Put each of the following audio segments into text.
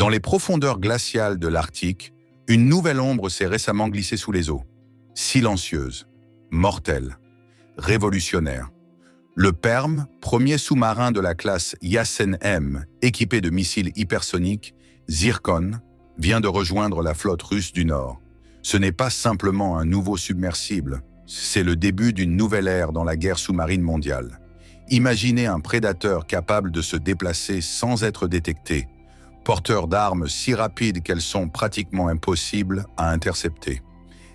Dans les profondeurs glaciales de l'Arctique, une nouvelle ombre s'est récemment glissée sous les eaux. Silencieuse, mortelle, révolutionnaire. Le Perm, premier sous-marin de la classe Yasen-M, équipé de missiles hypersoniques, Zircon, vient de rejoindre la flotte russe du Nord. Ce n'est pas simplement un nouveau submersible, c'est le début d'une nouvelle ère dans la guerre sous-marine mondiale. Imaginez un prédateur capable de se déplacer sans être détecté, porteur d'armes si rapides qu'elles sont pratiquement impossibles à intercepter.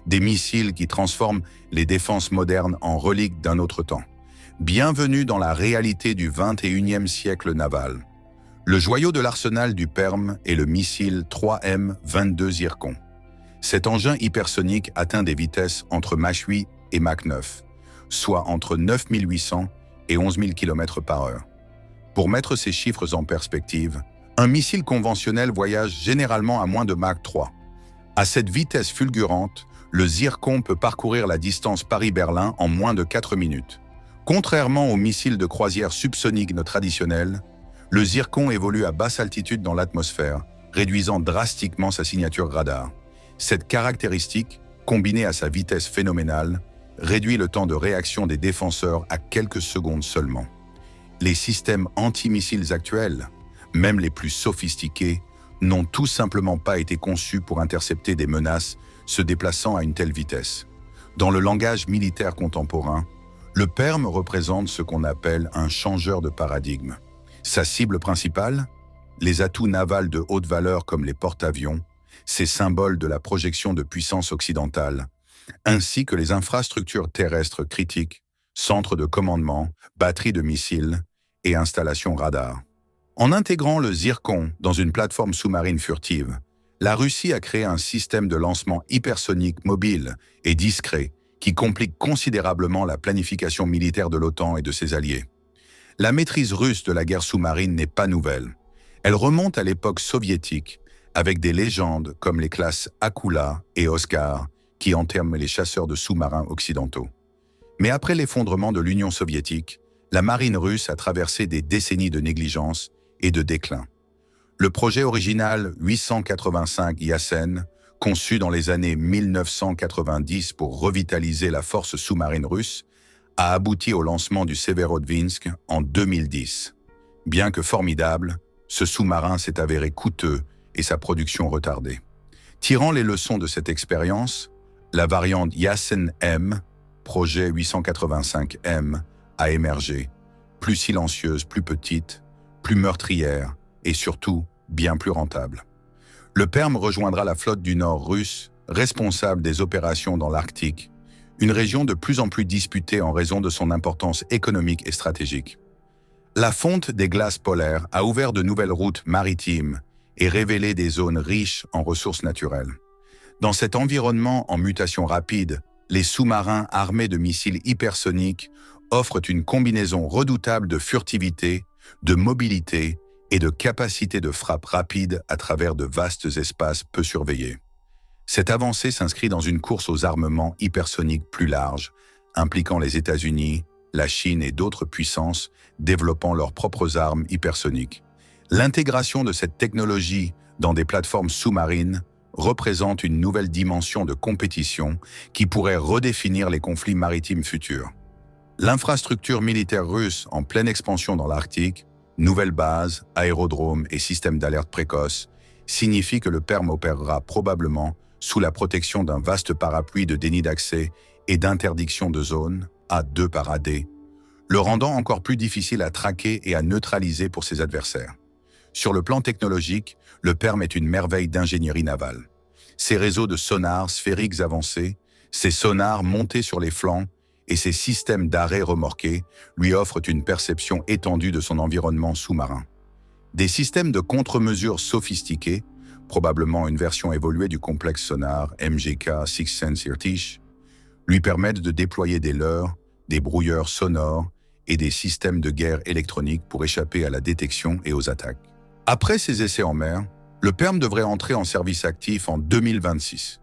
Des missiles qui transforment les défenses modernes en reliques d'un autre temps. Bienvenue dans la réalité du 21e siècle naval. Le joyau de l'arsenal du Perm est le missile 3M-22 Zircon. Cet engin hypersonique atteint des vitesses entre Mach 8 et Mach 9, soit entre 9800 et 11 000 km/h. Pour mettre ces chiffres en perspective, un missile conventionnel voyage généralement à moins de Mach 3. À cette vitesse fulgurante, le Zircon peut parcourir la distance Paris-Berlin en moins de 4 minutes. Contrairement aux missiles de croisière subsoniques traditionnels, le Zircon évolue à basse altitude dans l'atmosphère, réduisant drastiquement sa signature radar. Cette caractéristique, combinée à sa vitesse phénoménale, réduit le temps de réaction des défenseurs à quelques secondes seulement. Les systèmes antimissiles actuels, même les plus sophistiqués, n'ont tout simplement pas été conçus pour intercepter des menaces se déplaçant à une telle vitesse. Dans le langage militaire contemporain, le Perm représente ce qu'on appelle un changeur de paradigme. Sa cible principale, les atouts navals de haute valeur comme les porte-avions, ces symboles de la projection de puissance occidentale, ainsi que les infrastructures terrestres critiques, centres de commandement, batteries de missiles et installations radar. En intégrant le Zircon dans une plateforme sous-marine furtive, la Russie a créé un système de lancement hypersonique mobile et discret qui complique considérablement la planification militaire de l'OTAN et de ses alliés. La maîtrise russe de la guerre sous-marine n'est pas nouvelle. Elle remonte à l'époque soviétique, avec des légendes comme les classes Akula et Oscar, qui enterment les chasseurs de sous-marins occidentaux. Mais après l'effondrement de l'Union soviétique, la marine russe a traversé des décennies de négligence et de déclin. Le projet original 885 Yasen, conçu dans les années 1990 pour revitaliser la force sous-marine russe, a abouti au lancement du Severodvinsk en 2010. Bien que formidable, ce sous-marin s'est avéré coûteux et sa production retardée. Tirant les leçons de cette expérience, la variante Yasen-M, projet 885M, a émergé, plus silencieuse, plus petite, plus meurtrière et surtout bien plus rentable. Le Perm rejoindra la flotte du Nord russe, responsable des opérations dans l'Arctique, une région de plus en plus disputée en raison de son importance économique et stratégique. La fonte des glaces polaires a ouvert de nouvelles routes maritimes et révélé des zones riches en ressources naturelles. Dans cet environnement en mutation rapide, les sous-marins armés de missiles hypersoniques offrent une combinaison redoutable de furtivité, de mobilité et de capacité de frappe rapide à travers de vastes espaces peu surveillés. Cette avancée s'inscrit dans une course aux armements hypersoniques plus large, impliquant les États-Unis, la Chine et d'autres puissances développant leurs propres armes hypersoniques. L'intégration de cette technologie dans des plateformes sous-marines représente une nouvelle dimension de compétition qui pourrait redéfinir les conflits maritimes futurs. L'infrastructure militaire russe en pleine expansion dans l'Arctique, nouvelles bases, aérodromes et systèmes d'alerte précoce, signifie que le Perm opérera probablement sous la protection d'un vaste parapluie de déni d'accès et d'interdiction de zone, A2 par AD, le rendant encore plus difficile à traquer et à neutraliser pour ses adversaires. Sur le plan technologique, le Perm est une merveille d'ingénierie navale. Ses réseaux de sonars sphériques avancés, ses sonars montés sur les flancs et ses systèmes d'arrêt remorqués lui offrent une perception étendue de son environnement sous-marin. Des systèmes de contre-mesures sophistiqués, probablement une version évoluée du complexe sonar MGK Six Sense Irtish, lui permettent de déployer des leurres, des brouilleurs sonores et des systèmes de guerre électronique pour échapper à la détection et aux attaques. Après ses essais en mer, le Perm devrait entrer en service actif en 2026.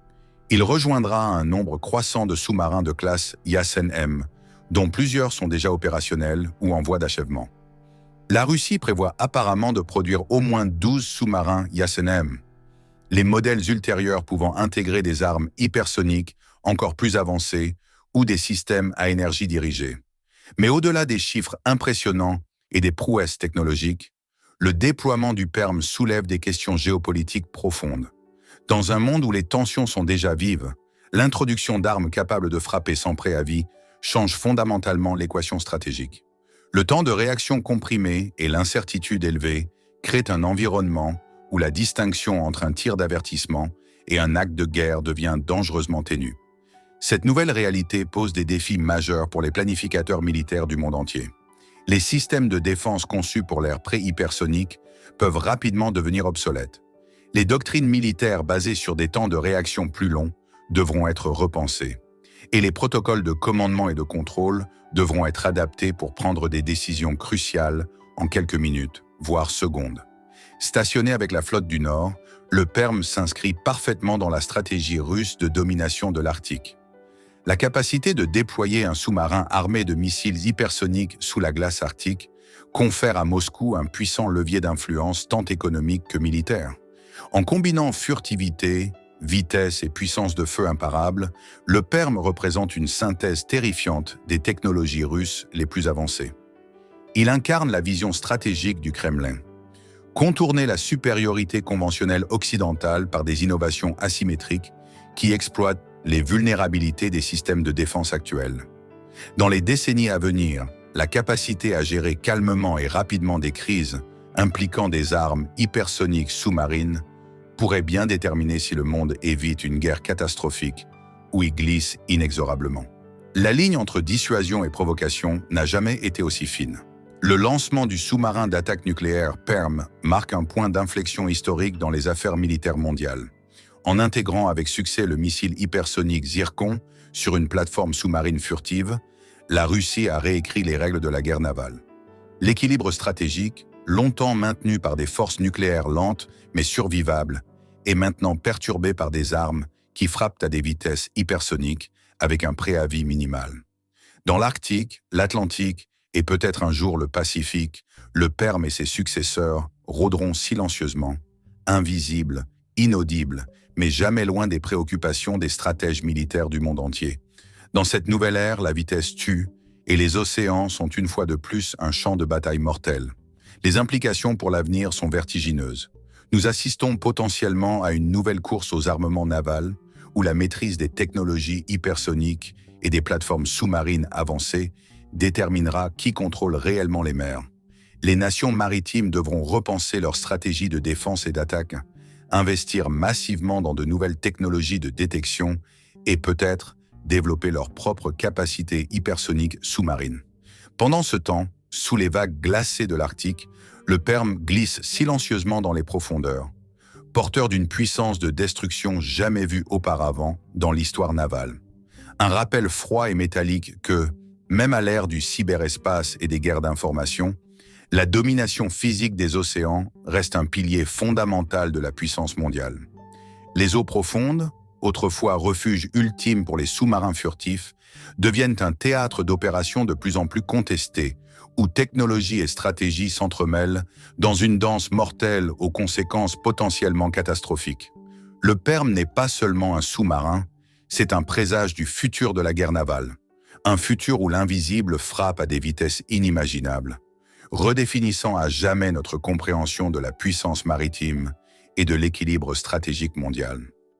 Il rejoindra un nombre croissant de sous-marins de classe Yasen-M, dont plusieurs sont déjà opérationnels ou en voie d'achèvement. La Russie prévoit apparemment de produire au moins 12 sous-marins Yasenem, les modèles ultérieurs pouvant intégrer des armes hypersoniques encore plus avancées ou des systèmes à énergie dirigée. Mais au-delà des chiffres impressionnants et des prouesses technologiques, le déploiement du PERM soulève des questions géopolitiques profondes. Dans un monde où les tensions sont déjà vives, l'introduction d'armes capables de frapper sans préavis change fondamentalement l'équation stratégique. Le temps de réaction comprimé et l'incertitude élevée créent un environnement où la distinction entre un tir d'avertissement et un acte de guerre devient dangereusement ténue. Cette nouvelle réalité pose des défis majeurs pour les planificateurs militaires du monde entier. Les systèmes de défense conçus pour l'ère pré-hypersonique peuvent rapidement devenir obsolètes. Les doctrines militaires basées sur des temps de réaction plus longs devront être repensées. Et les protocoles de commandement et de contrôle devront être adaptés pour prendre des décisions cruciales en quelques minutes, voire secondes. Stationné avec la flotte du Nord, le PERM s'inscrit parfaitement dans la stratégie russe de domination de l'Arctique. La capacité de déployer un sous-marin armé de missiles hypersoniques sous la glace arctique confère à Moscou un puissant levier d'influence tant économique que militaire. En combinant furtivité, vitesse et puissance de feu imparable, le PERM représente une synthèse terrifiante des technologies russes les plus avancées. Il incarne la vision stratégique du Kremlin. Contourner la supériorité conventionnelle occidentale par des innovations asymétriques qui exploitent les vulnérabilités des systèmes de défense actuels. Dans les décennies à venir, la capacité à gérer calmement et rapidement des crises impliquant des armes hypersoniques sous-marines pourrait bien déterminer si le monde évite une guerre catastrophique ou y glisse inexorablement. La ligne entre dissuasion et provocation n'a jamais été aussi fine. Le lancement du sous-marin d'attaque nucléaire PERM marque un point d'inflexion historique dans les affaires militaires mondiales. En intégrant avec succès le missile hypersonique Zircon sur une plateforme sous-marine furtive, la Russie a réécrit les règles de la guerre navale. L'équilibre stratégique, longtemps maintenu par des forces nucléaires lentes mais survivables, est maintenant perturbé par des armes qui frappent à des vitesses hypersoniques avec un préavis minimal. Dans l'Arctique, l'Atlantique et peut-être un jour le Pacifique, le PERM et ses successeurs rôderont silencieusement, invisibles, inaudibles, mais jamais loin des préoccupations des stratèges militaires du monde entier. Dans cette nouvelle ère, la vitesse tue et les océans sont une fois de plus un champ de bataille mortel. Les implications pour l'avenir sont vertigineuses. Nous assistons potentiellement à une nouvelle course aux armements navals où la maîtrise des technologies hypersoniques et des plateformes sous-marines avancées déterminera qui contrôle réellement les mers. Les nations maritimes devront repenser leur stratégie de défense et d'attaque, investir massivement dans de nouvelles technologies de détection et peut-être développer leurs propres capacités hypersoniques sous-marines. Pendant ce temps, sous les vagues glacées de l'Arctique, le PERM glisse silencieusement dans les profondeurs, porteur d'une puissance de destruction jamais vue auparavant dans l'histoire navale. Un rappel froid et métallique que, même à l'ère du cyberespace et des guerres d'information, la domination physique des océans reste un pilier fondamental de la puissance mondiale. Les eaux profondes, autrefois refuge ultime pour les sous-marins furtifs, deviennent un théâtre d'opérations de plus en plus contesté, où technologie et stratégie s'entremêlent dans une danse mortelle aux conséquences potentiellement catastrophiques. Le PERM n'est pas seulement un sous-marin, c'est un présage du futur de la guerre navale. Un futur où l'invisible frappe à des vitesses inimaginables, redéfinissant à jamais notre compréhension de la puissance maritime et de l'équilibre stratégique mondial.